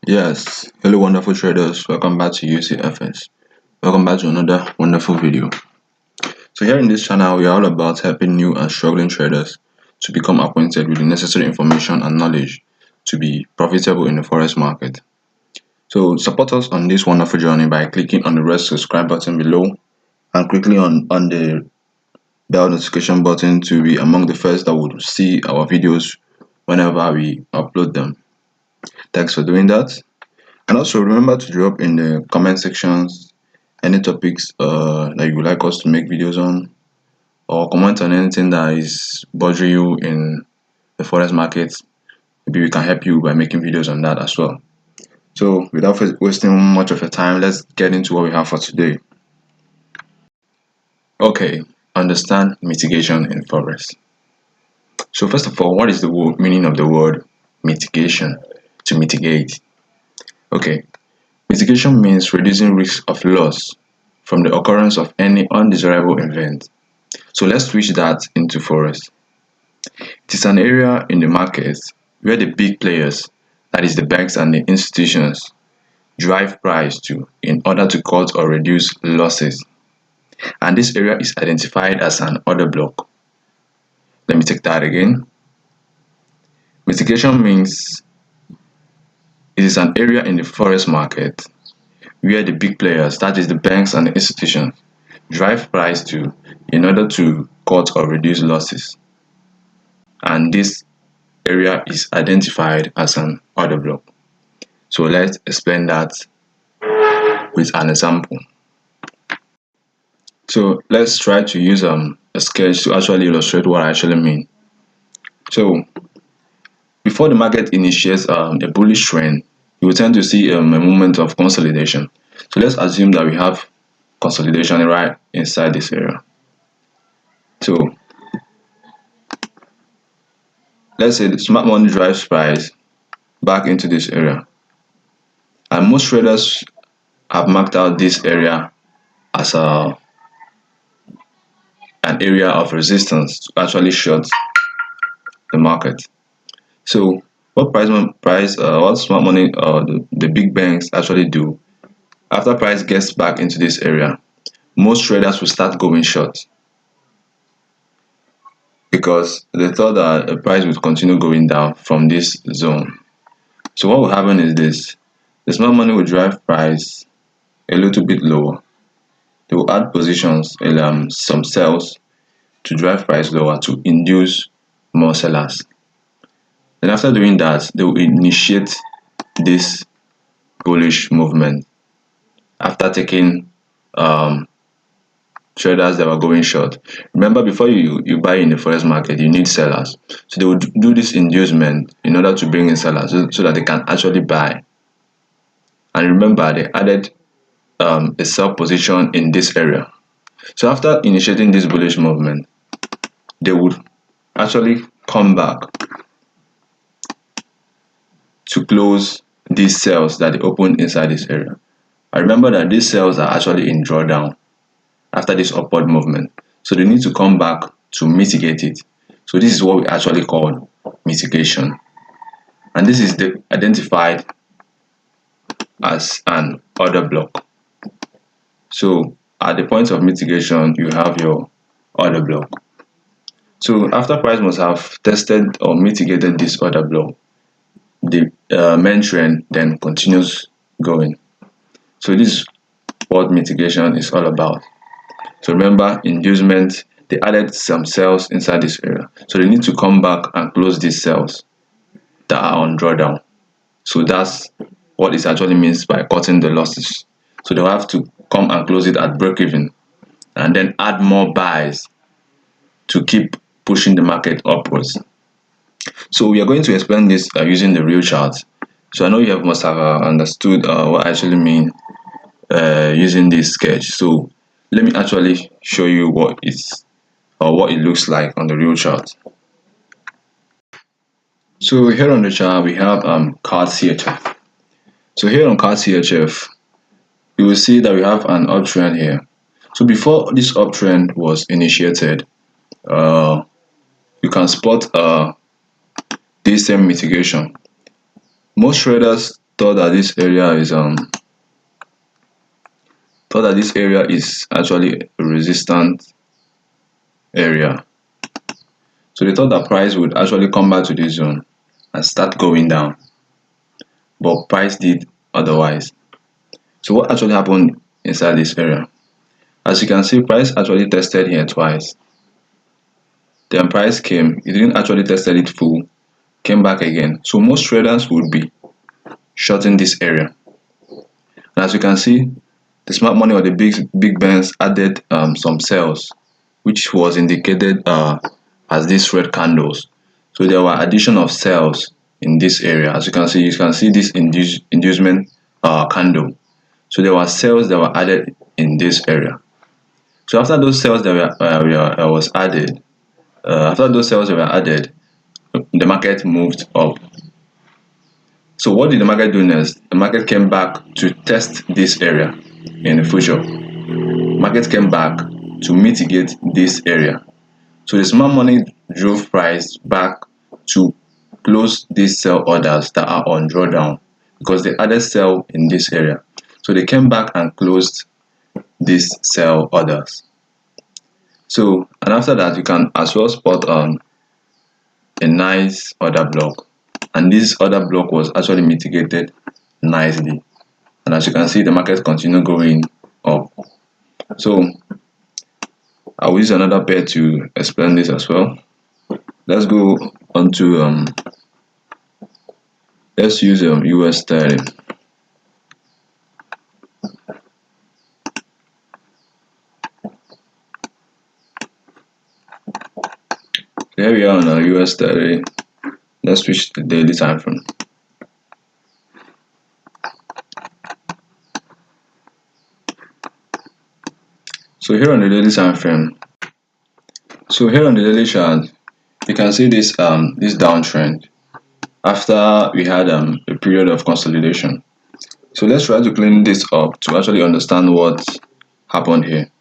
Yes, hello wonderful traders, welcome back to UCFS. Welcome back to another wonderful video. So here in this channel, we are all about helping new and struggling traders to become acquainted with the necessary information and knowledge to be profitable in the forex market. So support us on this wonderful journey by clicking on the red subscribe button below and quickly on the bell notification button to be among the first that would see our videos whenever we upload them. Thanks for doing that. And also remember to drop in the comment sections any topics that you would like us to make videos on, or comment on anything that is bothering you in the forex market. Maybe we can help you by making videos on that as well. So without wasting much of your time, let's get into what we have for today. Okay, understand mitigation in forex. So first of all, what is the meaning of the word mitigation? To mitigate. Okay, mitigation means reducing risk of loss from the occurrence of any undesirable event. So let's switch that into forex. It is an area in the market where the big players, that is the banks and the institutions, drive price to in order to cut or reduce losses. And this area is identified as an order block. Let me take that again. Mitigation means it is an area in the forex market where the big players, that is the banks and the institutions, drive price to in order to cut or reduce losses. And this area is identified as an order block. So let's explain that with an example. So let's try to use a sketch to actually illustrate what I actually mean. So before the market initiates a bullish trend, you will tend to see a movement of consolidation. So let's assume that we have consolidation right inside this area. So let's say the smart money drives price back into this area, and most traders have marked out this area as an area of resistance to actually short the market. So what smart money the big banks actually do after price gets back into this area, most traders will start going short because they thought that the price would continue going down from this zone. So what will happen is this: the smart money will drive price a little bit lower. They will add positions, some sells to drive price lower to induce more sellers. Then after doing that, they will initiate this bullish movement after taking traders that were going short. Remember, before you buy in the forex market, you need sellers. So they will do this inducement in order to bring in sellers so that they can actually buy. And remember, they added a sell position in this area. So after initiating this bullish movement, they would actually come back to close these cells that they opened inside this area. I remember that these cells are actually in drawdown after this upward movement, so they need to come back to mitigate it. So this is what we actually call mitigation, and this is identified as an order block. So at the point of mitigation, you have your order block. So after price must have tested or mitigated this order block, the main trend then continues going. So this is what mitigation is all about. So remember, inducement, they added some cells inside this area, so they need to come back and close these cells that are on drawdown. So that's what it actually means by cutting the losses. So they'll have to come and close it at break even and then add more buys to keep pushing the market upwards. So we are going to explain this using the real chart. So I know you must have understood what I actually mean using this sketch. So let me actually show you what it looks like on the real chart. So here on the chart we have CAD CHF. So here on CAD CHF, you will see that we have an uptrend here. So before this uptrend was initiated, you can spot this same mitigation. Most traders thought that this area is actually a resistant area. So they thought that price would actually come back to this zone and start going down, but price did otherwise. So what actually happened inside this area? As you can see, price actually tested here twice. Then price came, it didn't actually tested it full, came back again. So most traders would be shorting this area. And as you can see, the smart money or the big bands added some sales, which was indicated as these red candles. So there were addition of sales in this area. As you can see this inducement candle. So there were sales that were added in this area. So after those sales that was added, the market moved up. So what did the market do next? The market came back to test this area in the future. Market came back to mitigate this area. So the smart money drove price back to close these sell orders that are on drawdown because they added sell in this area. So they came back and closed these sell orders. So, and after that, you can as well spot on a nice order block, and this order block was actually mitigated nicely. And as you can see, the market continue going up. So I will use another pair to explain this as well. Let's go on to let's use US 30. Here we are on our US 30. Let's switch to the daily time frame. So here on the daily time frame, chart, you can see this this downtrend after we had a period of consolidation. So let's try to clean this up to actually understand what happened here.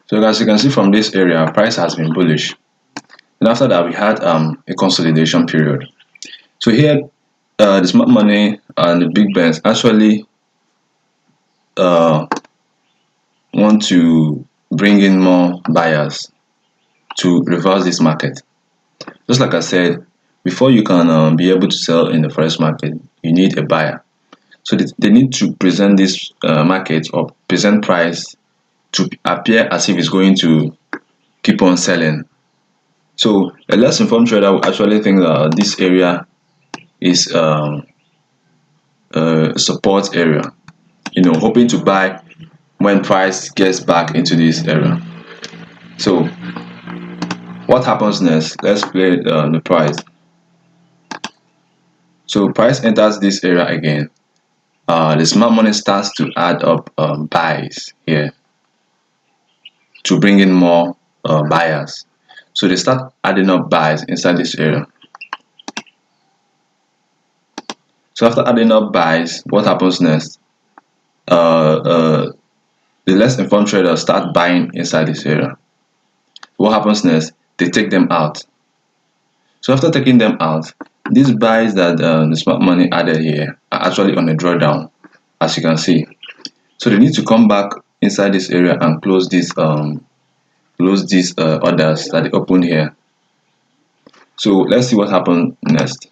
So as you can see from this area, price has been bullish. And after that, we had a consolidation period. So here, the smart money and the big banks actually want to bring in more buyers to reverse this market. Just like I said, before you can be able to sell in the forex market, you need a buyer. So they need to present this market or present price to appear as if it's going to keep on selling. So a less informed trader will actually think that this area is a support area, hoping to buy when price gets back into this area. So what happens next? Let's play the price. So price enters this area again. The smart money starts to add up buys here to bring in more buyers. So they start adding up buys inside this area. So after adding up buys, what happens next? The less informed traders start buying inside this area. What happens next? They take them out. So after taking them out, these buys that the smart money added here are actually on a drawdown, as you can see. So they need to come back inside this area and close these orders that they opened here. So let's see what happened next.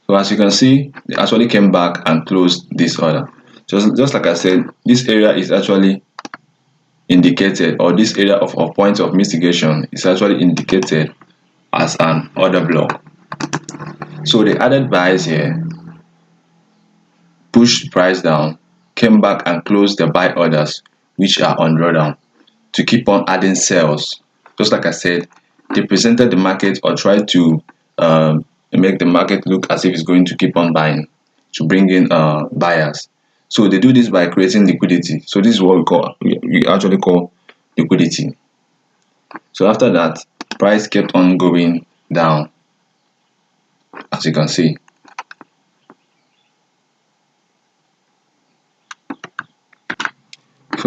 So as you can see, they actually came back and closed this order. Just like I said, this area is actually indicated, or this area of point of mitigation is actually indicated as an order block. So they added buys here, pushed price down, came back and closed the buy orders which are on drawdown to keep on adding sales. Just like I said, they presented the market or tried to make the market look as if it's going to keep on buying to bring in buyers. So they do this by creating liquidity. So this is what we actually call liquidity. So after that, price kept on going down, as you can see.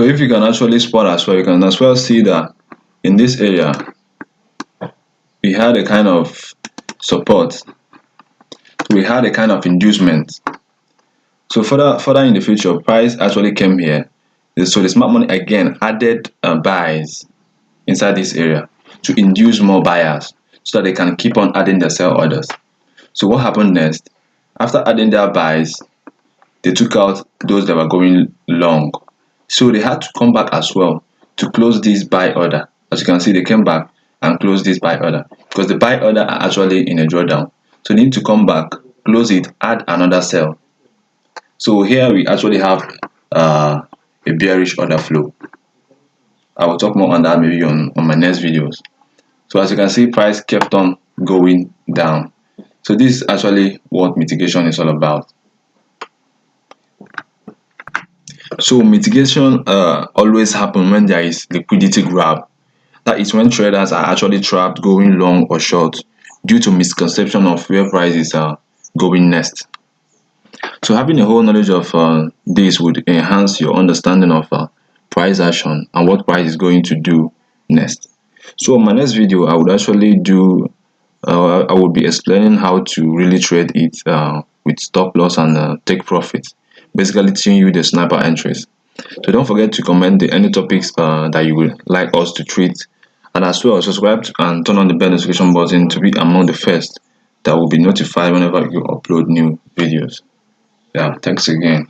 So if you can actually spot as well, you can as well see that in this area we had a kind of support, we had a kind of inducement. So further in the future, price actually came here. So the smart money again added buys inside this area to induce more buyers so that they can keep on adding the sell orders. So what happened next? After adding their buys, they took out those that were going long. So they had to come back as well to close this buy order. As you can see, they came back and closed this buy order because the buy order are actually in a drawdown. So they need to come back, close it, add another sell. So here we actually have a bearish order flow. I will talk more on that maybe on my next videos. So as you can see, price kept on going down. So this is actually what mitigation is all about. So mitigation always happen when there is liquidity grab. That is when traders are actually trapped going long or short due to misconception of where prices are going next. So having a whole knowledge of this would enhance your understanding of price action and what price is going to do next. So in my next video, I would actually I would be explaining how to really trade it with stop loss and take profit. Basically teaching you the sniper entries. So don't forget to comment any topics that you would like us to treat, and as well subscribe and turn on the bell notification button to be among the first that will be notified whenever you upload new videos. Yeah, thanks again.